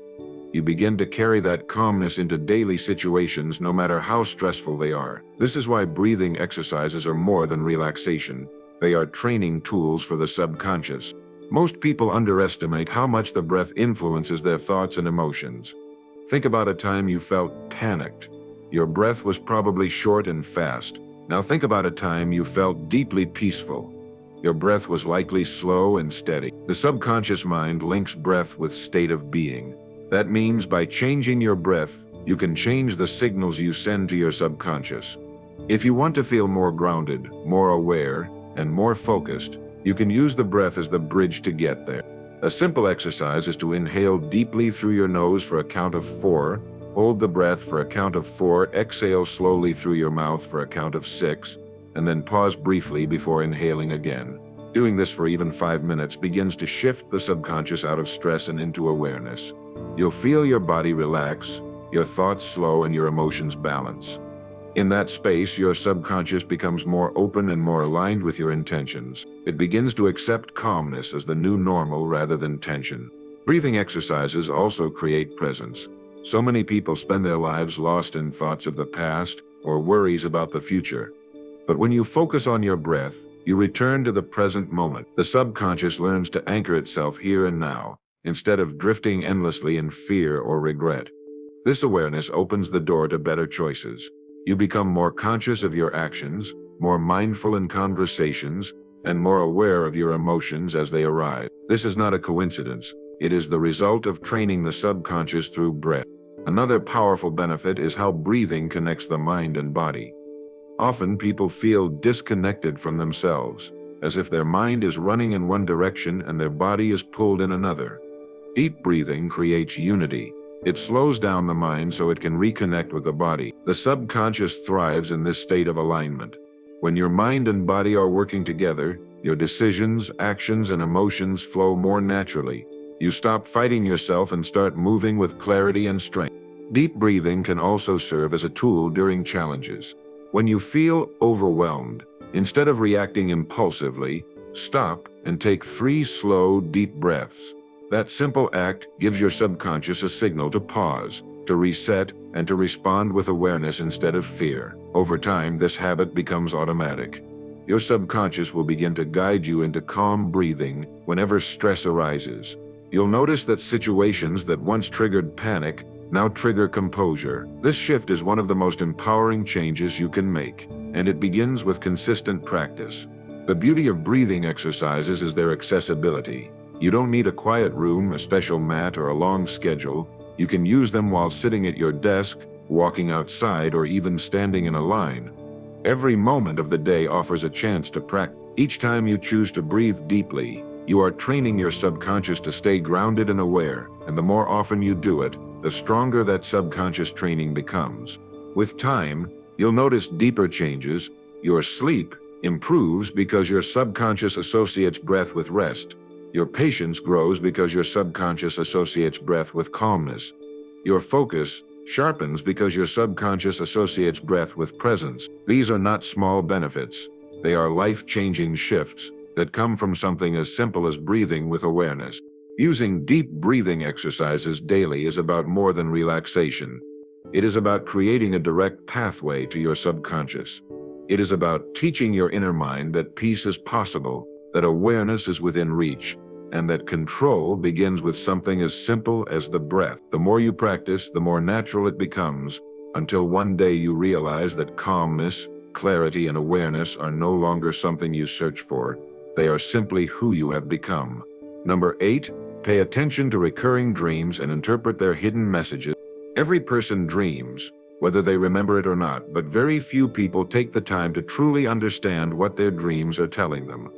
You begin to carry that calmness into daily situations no matter how stressful they are. This is why breathing exercises are more than relaxation. They are training tools for the subconscious. Most people underestimate how much the breath influences their thoughts and emotions. Think about a time you felt panicked. Your breath was probably short and fast. Now think about a time you felt deeply peaceful. Your breath was likely slow and steady. The subconscious mind links breath with state of being. That means by changing your breath, you can change the signals you send to your subconscious. If you want to feel more grounded, more aware, and more focused, you can use the breath as the bridge to get there. A simple exercise is to inhale deeply through your nose for a count of 4, hold the breath for a count of 4, exhale slowly through your mouth for a count of 6, and then pause briefly before inhaling again. Doing this for even 5 minutes begins to shift the subconscious out of stress and into awareness. You'll feel your body relax, your thoughts slow, and your emotions balance. In that space, your subconscious becomes more open and more aligned with your intentions. It begins to accept calmness as the new normal rather than tension. Breathing exercises also create presence. So many people spend their lives lost in thoughts of the past or worries about the future. But when you focus on your breath, you return to the present moment. The subconscious learns to anchor itself here and now, instead of drifting endlessly in fear or regret. This awareness opens the door to better choices. You become more conscious of your actions, more mindful in conversations, and more aware of your emotions as they arise. This is not a coincidence. It is the result of training the subconscious through breath. Another powerful benefit is how breathing connects the mind and body. Often people feel disconnected from themselves, as if their mind is running in one direction and their body is pulled in another. Deep breathing creates unity. It slows down the mind so it can reconnect with the body. The subconscious thrives in this state of alignment. When your mind and body are working together, your decisions, actions, and emotions flow more naturally. You stop fighting yourself and start moving with clarity and strength. Deep breathing can also serve as a tool during challenges. When you feel overwhelmed, instead of reacting impulsively, stop and take 3 slow, deep breaths. That simple act gives your subconscious a signal to pause, to reset, and to respond with awareness instead of fear. Over time, this habit becomes automatic. Your subconscious will begin to guide you into calm breathing whenever stress arises. You'll notice that situations that once triggered panic now trigger composure. This shift is one of the most empowering changes you can make, and it begins with consistent practice. The beauty of breathing exercises is their accessibility. You don't need a quiet room, a special mat, or a long schedule. You can use them while sitting at your desk, walking outside, or even standing in a line. Every moment of the day offers a chance to practice. Each time you choose to breathe deeply, you are training your subconscious to stay grounded and aware, and the more often you do it, the stronger that subconscious training becomes. With time, you'll notice deeper changes. Your sleep improves because your subconscious associates breath with rest. Your patience grows because your subconscious associates breath with calmness. Your focus sharpens because your subconscious associates breath with presence. These are not small benefits. They are life-changing shifts that come from something as simple as breathing with awareness. Using deep breathing exercises daily is about more than relaxation. It is about creating a direct pathway to your subconscious. It is about teaching your inner mind that peace is possible, that awareness is within reach, and that control begins with something as simple as the breath. The more you practice, the more natural it becomes, until one day you realize that calmness, clarity, and awareness are no longer something you search for. They are simply who you have become. Number 8, pay attention to recurring dreams and interpret their hidden messages. Every person dreams, whether they remember it or not, but very few people take the time to truly understand what their dreams are telling them.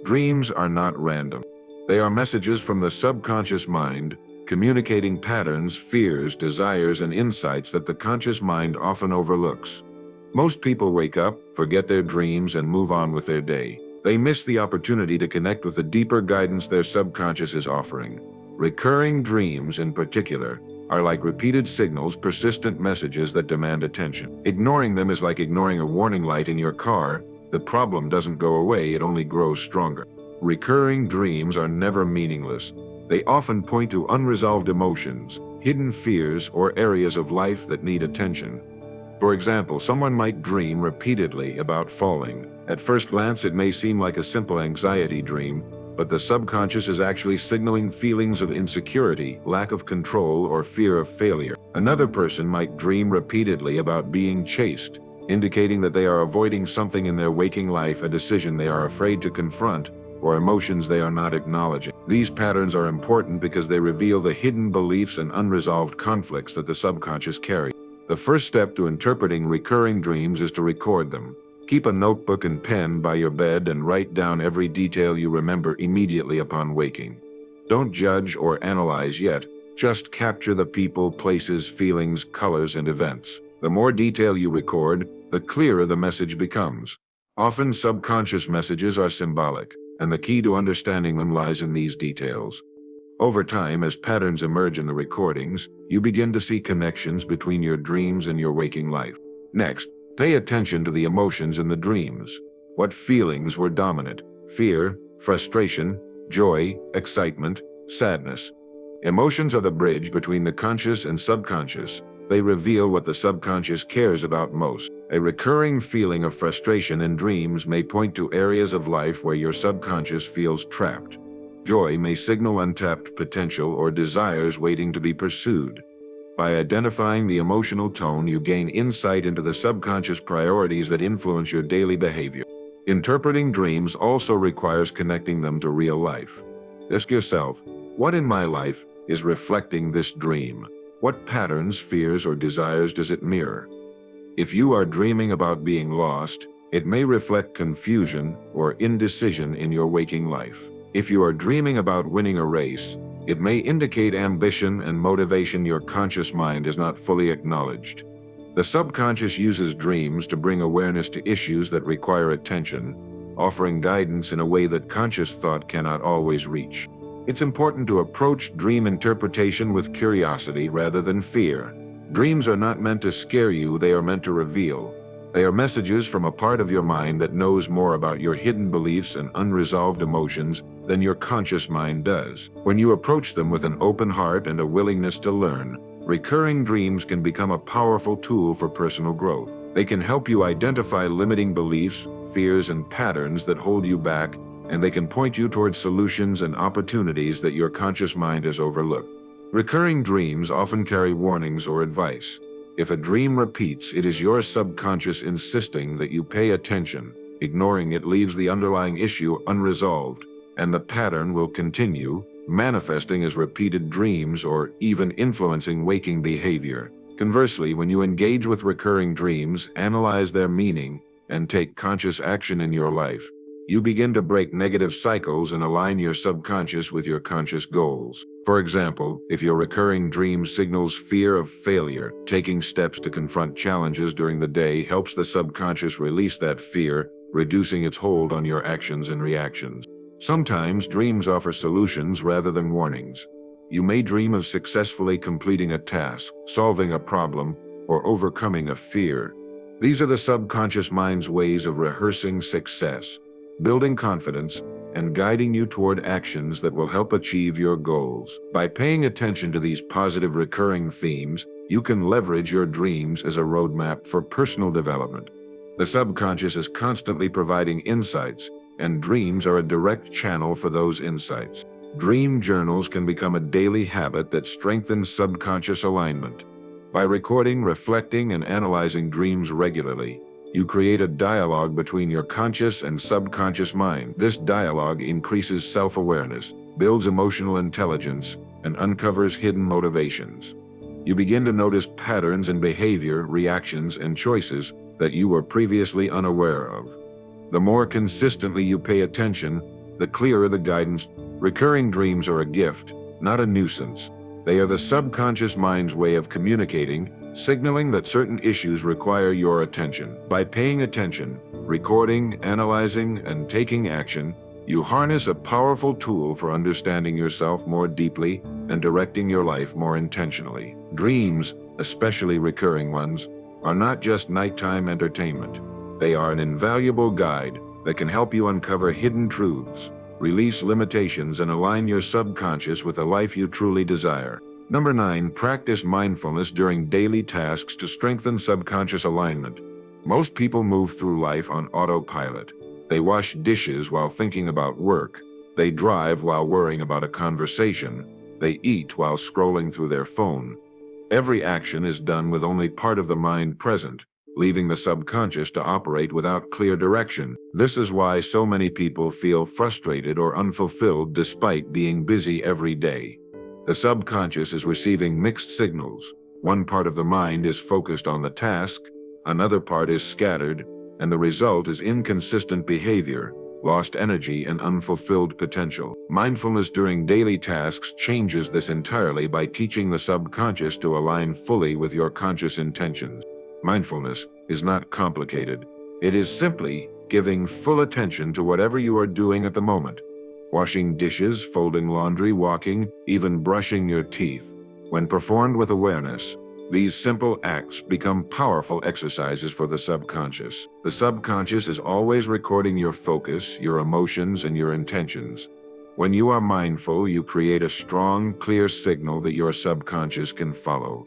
Dreams are not random. They are messages from the subconscious mind, communicating patterns, fears, desires, and insights that the conscious mind often overlooks. Most people wake up, forget their dreams, and move on with their day. They miss the opportunity to connect with the deeper guidance their subconscious is offering. Recurring dreams, in particular, are like repeated signals, persistent messages that demand attention. Ignoring them is like ignoring a warning light in your car. The problem doesn't go away, it only grows stronger. Recurring dreams are never meaningless. They often point to unresolved emotions, hidden fears, or areas of life that need attention. For example, someone might dream repeatedly about falling. At first glance, it may seem like a simple anxiety dream, but the subconscious is actually signaling feelings of insecurity, lack of control, or fear of failure. Another person might dream repeatedly about being chased, indicating that they are avoiding something in their waking life, a decision they are afraid to confront, or emotions they are not acknowledging. These patterns are important because they reveal the hidden beliefs and unresolved conflicts that the subconscious carries. The first step to interpreting recurring dreams is to record them. Keep a notebook and pen by your bed and write down every detail you remember immediately upon waking. Don't judge or analyze yet, just capture the people, places, feelings, colors, and events. The more detail you record, the clearer the message becomes. Often subconscious messages are symbolic, and the key to understanding them lies in these details. Over time, as patterns emerge in the recordings, you begin to see connections between your dreams and your waking life. Next, pay attention to the emotions in the dreams. What feelings were dominant? Fear, frustration, joy, excitement, sadness. Emotions are the bridge between the conscious and subconscious. They reveal what the subconscious cares about most. A recurring feeling of frustration in dreams may point to areas of life where your subconscious feels trapped. Joy may signal untapped potential or desires waiting to be pursued. By identifying the emotional tone, you gain insight into the subconscious priorities that influence your daily behavior. Interpreting dreams also requires connecting them to real life. Ask yourself, what in my life is reflecting this dream? What patterns, fears, or desires does it mirror? If you are dreaming about being lost, it may reflect confusion or indecision in your waking life. If you are dreaming about winning a race, it may indicate ambition and motivation your conscious mind has not fully acknowledged. The subconscious uses dreams to bring awareness to issues that require attention, offering guidance in a way that conscious thought cannot always reach. It's important to approach dream interpretation with curiosity rather than fear. Dreams are not meant to scare you, they are meant to reveal. They are messages from a part of your mind that knows more about your hidden beliefs and unresolved emotions than your conscious mind does. When you approach them with an open heart and a willingness to learn, recurring dreams can become a powerful tool for personal growth. They can help you identify limiting beliefs, fears, and patterns that hold you back, and they can point you towards solutions and opportunities that your conscious mind has overlooked. Recurring dreams often carry warnings or advice. If a dream repeats, it is your subconscious insisting that you pay attention. Ignoring it leaves the underlying issue unresolved, and the pattern will continue, manifesting as repeated dreams or even influencing waking behavior. Conversely, when you engage with recurring dreams, analyze their meaning, and take conscious action in your life, you begin to break negative cycles and align your subconscious with your conscious goals. For example, if your recurring dream signals fear of failure, taking steps to confront challenges during the day helps the subconscious release that fear, reducing its hold on your actions and reactions. Sometimes dreams offer solutions rather than warnings. You may dream of successfully completing a task, solving a problem, or overcoming a fear. These are the subconscious mind's ways of rehearsing success, building confidence, and guiding you toward actions that will help achieve your goals. By paying attention to these positive recurring themes, you can leverage your dreams as a roadmap for personal development. The subconscious is constantly providing insights, and dreams are a direct channel for those insights. Dream journals can become a daily habit that strengthens subconscious alignment. By recording, reflecting, and analyzing dreams regularly, you create a dialogue between your conscious and subconscious mind. This dialogue increases self-awareness, builds emotional intelligence, and uncovers hidden motivations. You begin to notice patterns in behavior, reactions, and choices that you were previously unaware of. The more consistently you pay attention, the clearer the guidance. Recurring dreams are a gift, not a nuisance. They are the subconscious mind's way of communicating, signaling that certain issues require your attention. By paying attention, recording, analyzing, and taking action, you harness a powerful tool for understanding yourself more deeply and directing your life more intentionally. Dreams, especially recurring ones, are not just nighttime entertainment. They are an invaluable guide that can help you uncover hidden truths, release limitations, and align your subconscious with a life you truly desire. Number 9, practice mindfulness during daily tasks to strengthen subconscious alignment. Most people move through life on autopilot. They wash dishes while thinking about work. They drive while worrying about a conversation. They eat while scrolling through their phone. Every action is done with only part of the mind present, leaving the subconscious to operate without clear direction. This is why so many people feel frustrated or unfulfilled despite being busy every day. The subconscious is receiving mixed signals. One part of the mind is focused on the task, another part is scattered, and the result is inconsistent behavior, lost energy, and unfulfilled potential. Mindfulness during daily tasks changes this entirely by teaching the subconscious to align fully with your conscious intentions. Mindfulness is not complicated. It is simply giving full attention to whatever you are doing at the moment. Washing dishes, folding laundry, walking, even brushing your teeth. When performed with awareness, these simple acts become powerful exercises for the subconscious. The subconscious is always recording your focus, your emotions, and your intentions. When you are mindful, you create a strong, clear signal that your subconscious can follow.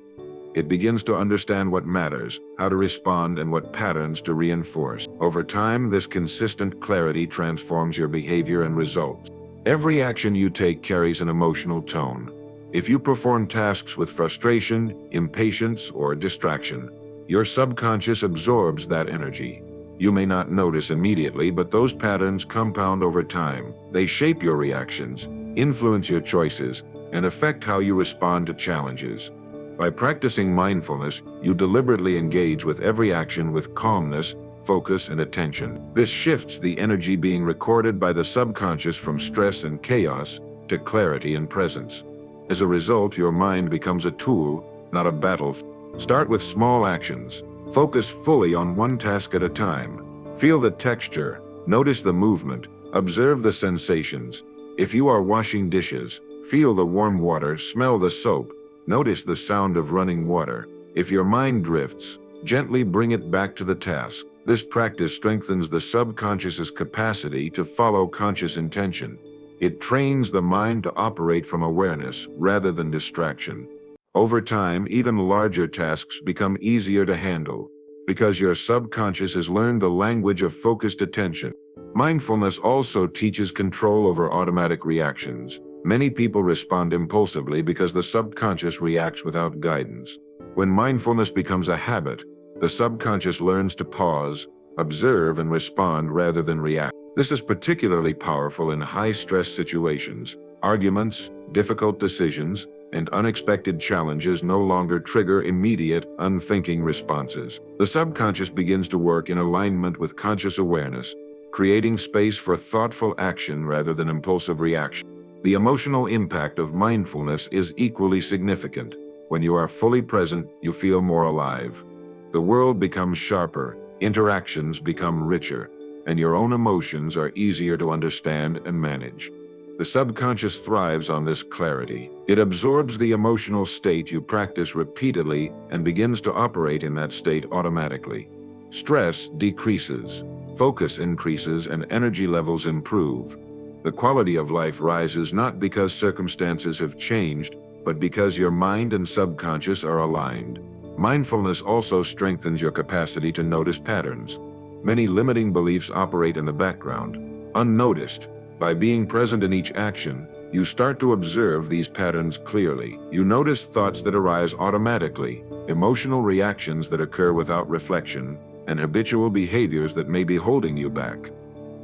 It begins to understand what matters, how to respond, and what patterns to reinforce. Over time, this consistent clarity transforms your behavior and results. Every action you take carries an emotional tone. If you perform tasks with frustration, impatience, or distraction, your subconscious absorbs that energy. You may not notice immediately, but those patterns compound over time. They shape your reactions, influence your choices, and affect how you respond to challenges. By practicing mindfulness, you deliberately engage with every action with calmness, focus, and attention. This shifts the energy being recorded by the subconscious from stress and chaos to clarity and presence. As a result, your mind becomes a tool, not a battlefield. Start with small actions. Focus fully on one task at a time. Feel the texture, notice the movement, observe the sensations. If you are washing dishes, feel the warm water, smell the soap, notice the sound of running water. If your mind drifts, gently bring it back to the task. This practice strengthens the subconscious's capacity to follow conscious intention. It trains the mind to operate from awareness rather than distraction. Over time, even larger tasks become easier to handle because your subconscious has learned the language of focused attention. Mindfulness also teaches control over automatic reactions. Many people respond impulsively because the subconscious reacts without guidance. When mindfulness becomes a habit, the subconscious learns to pause, observe, and respond rather than react. This is particularly powerful in high-stress situations. Arguments, difficult decisions, and unexpected challenges no longer trigger immediate, unthinking responses. The subconscious begins to work in alignment with conscious awareness, creating space for thoughtful action rather than impulsive reaction. The emotional impact of mindfulness is equally significant. When you are fully present, you feel more alive. The world becomes sharper, interactions become richer, and your own emotions are easier to understand and manage. The subconscious thrives on this clarity. It absorbs the emotional state you practice repeatedly and begins to operate in that state automatically. Stress decreases, focus increases, and energy levels improve. The quality of life rises not because circumstances have changed, but because your mind and subconscious are aligned. Mindfulness also strengthens your capacity to notice patterns. Many limiting beliefs operate in the background, unnoticed. By being present in each action, you start to observe these patterns clearly. You notice thoughts that arise automatically, emotional reactions that occur without reflection, and habitual behaviors that may be holding you back.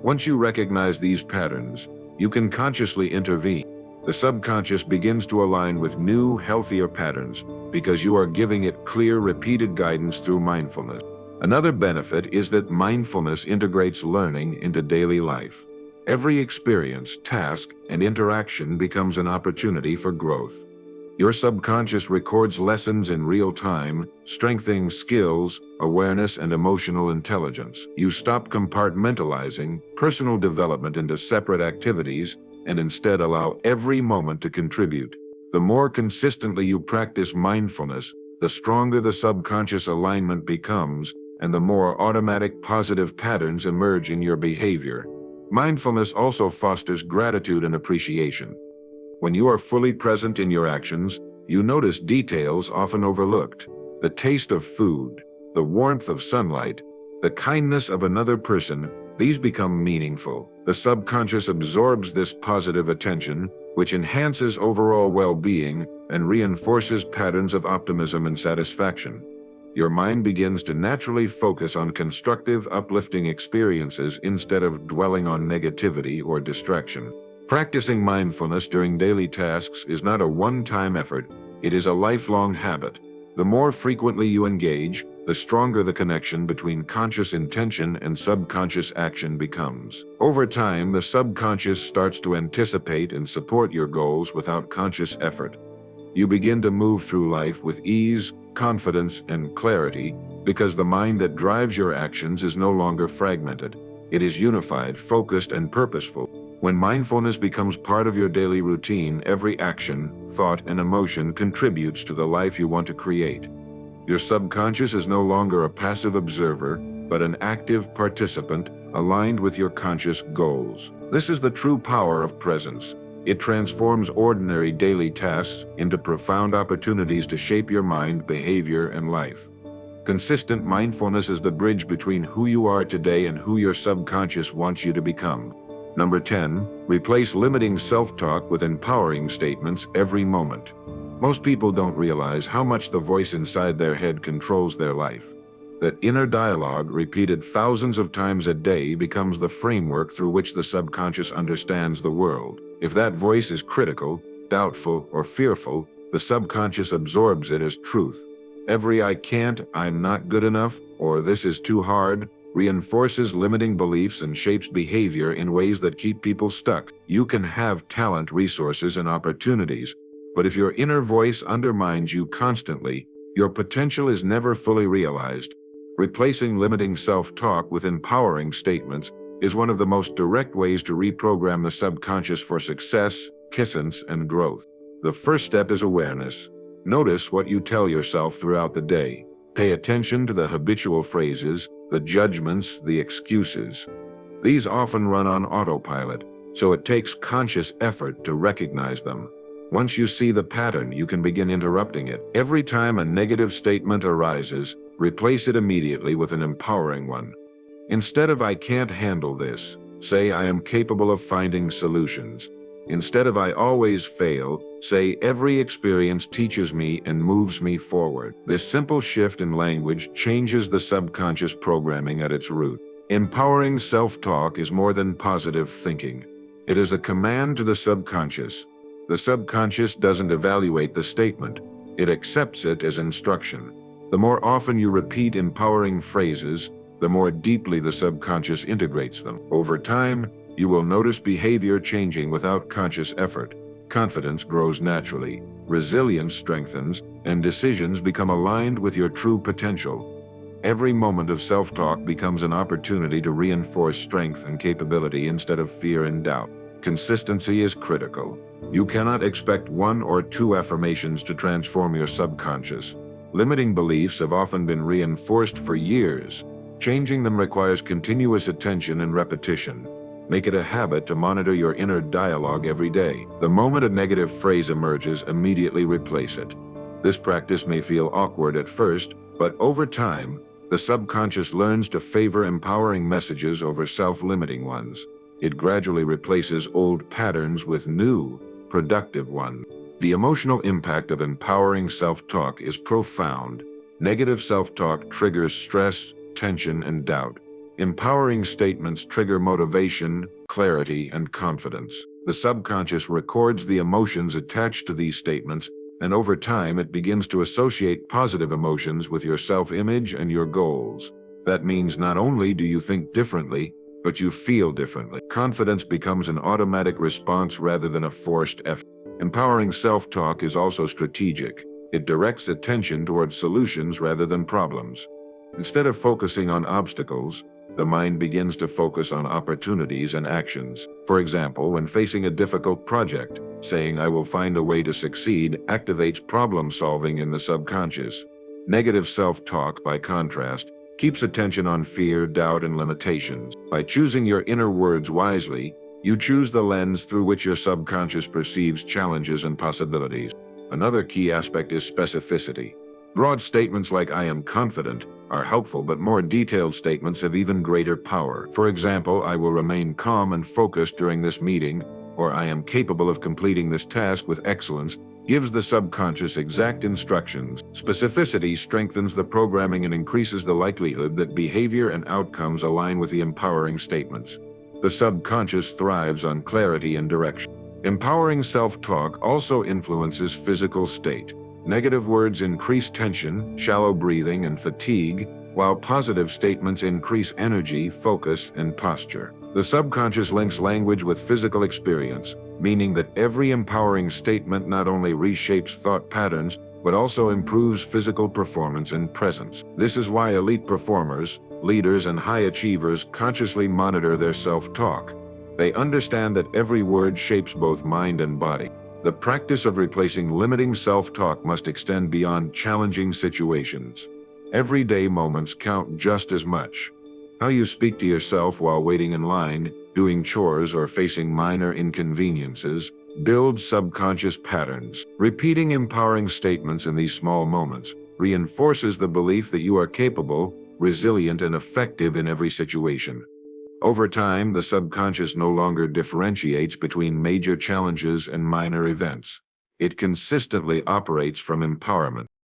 Once you recognize these patterns, you can consciously intervene. The subconscious begins to align with new, healthier patterns because you are giving it clear, repeated guidance through mindfulness. Another benefit is that mindfulness integrates learning into daily life. Every experience, task, and interaction becomes an opportunity for growth. Your subconscious records lessons in real time, strengthening skills, awareness, and emotional intelligence. You stop compartmentalizing personal development into separate activities and instead allow every moment to contribute. The more consistently you practice mindfulness, the stronger the subconscious alignment becomes, and the more automatic positive patterns emerge in your behavior. Mindfulness also fosters gratitude and appreciation. When you are fully present in your actions, you notice details often overlooked. The taste of food, the warmth of sunlight, the kindness of another person, these become meaningful. The subconscious absorbs this positive attention, which enhances overall well-being and reinforces patterns of optimism and satisfaction. Your mind begins to naturally focus on constructive, uplifting experiences instead of dwelling on negativity or distraction. Practicing mindfulness during daily tasks is not a one-time effort, it is a lifelong habit. The more frequently you engage, the stronger the connection between conscious intention and subconscious action becomes. Over time, the subconscious starts to anticipate and support your goals without conscious effort. You begin to move through life with ease, confidence, and clarity because the mind that drives your actions is no longer fragmented. It is unified, focused, and purposeful. When mindfulness becomes part of your daily routine, every action, thought, and emotion contributes to the life you want to create. Your subconscious is no longer a passive observer, but an active participant aligned with your conscious goals. This is the true power of presence. It transforms ordinary daily tasks into profound opportunities to shape your mind, behavior, and life. Consistent mindfulness is the bridge between who you are today and who your subconscious wants you to become. Number 10, replace limiting self-talk with empowering statements every moment. Most people don't realize how much the voice inside their head controls their life. That inner dialogue, repeated thousands of times a day, becomes the framework through which the subconscious understands the world. If that voice is critical, doubtful, or fearful, the subconscious absorbs it as truth. Every "I can't," "I'm not good enough," or "this is too hard" reinforces limiting beliefs and shapes behavior in ways that keep people stuck. You can have talent, resources, and opportunities, but if your inner voice undermines you constantly, your potential is never fully realized. Replacing limiting self-talk with empowering statements is one of the most direct ways to reprogram the subconscious for success, essence, and growth. The first step is awareness. Notice what you tell yourself throughout the day. Pay attention to the habitual phrases, the judgments, the excuses. These often run on autopilot, so it takes conscious effort to recognize them. Once you see the pattern, you can begin interrupting it. Every time a negative statement arises, replace it immediately with an empowering one. Instead of "I can't handle this," say "I am capable of finding solutions." Instead of "I always fail," say "every experience teaches me and moves me forward." This simple shift in language changes the subconscious programming at its root. Empowering self-talk is more than positive thinking. It is a command to the subconscious. The subconscious doesn't evaluate the statement. It accepts it as instruction. The more often you repeat empowering phrases, the more deeply the subconscious integrates them. Over time, you will notice behavior changing without conscious effort. Confidence grows naturally, resilience strengthens, and decisions become aligned with your true potential. Every moment of self-talk becomes an opportunity to reinforce strength and capability instead of fear and doubt. Consistency is critical. You cannot expect one or two affirmations to transform your subconscious. Limiting beliefs have often been reinforced for years. Changing them requires continuous attention and repetition. Make it a habit to monitor your inner dialogue every day. The moment a negative phrase emerges, immediately replace it. This practice may feel awkward at first, but over time, the subconscious learns to favor empowering messages over self-limiting ones. It gradually replaces old patterns with new, productive ones. The emotional impact of empowering self-talk is profound. Negative self-talk triggers stress, tension, and doubt. Empowering statements trigger motivation, clarity, and confidence. The subconscious records the emotions attached to these statements, and over time it begins to associate positive emotions with your self-image and your goals. That means not only do you think differently, but you feel differently. Confidence becomes an automatic response rather than a forced effort. Empowering self-talk is also strategic. It directs attention towards solutions rather than problems. Instead of focusing on obstacles, the mind begins to focus on opportunities and actions. For example, when facing a difficult project, saying "I will find a way to succeed" activates problem-solving in the subconscious. Negative self-talk, by contrast, keeps attention on fear, doubt, and limitations. By choosing your inner words wisely, you choose the lens through which your subconscious perceives challenges and possibilities. Another key aspect is specificity. Broad statements like "I am confident" are helpful, but more detailed statements have even greater power. For example, "I will remain calm and focused during this meeting," or "I am capable of completing this task with excellence," gives the subconscious exact instructions. Specificity strengthens the programming and increases the likelihood that behavior and outcomes align with the empowering statements. The subconscious thrives on clarity and direction. Empowering self-talk also influences physical state. Negative words increase tension, shallow breathing, and fatigue, while positive statements increase energy, focus, and posture. The subconscious links language with physical experience, meaning that every empowering statement not only reshapes thought patterns, but also improves physical performance and presence. This is why elite performers, leaders, and high achievers consciously monitor their self-talk. They understand that every word shapes both mind and body. The practice of replacing limiting self-talk must extend beyond challenging situations. Everyday moments count just as much. How you speak to yourself while waiting in line, doing chores, or facing minor inconveniences Build subconscious patterns. Repeating empowering statements in these small moments reinforces the belief that you are capable, resilient, and effective in every situation. Over time, the subconscious no longer differentiates between major challenges and minor events. It consistently operates from empowerment.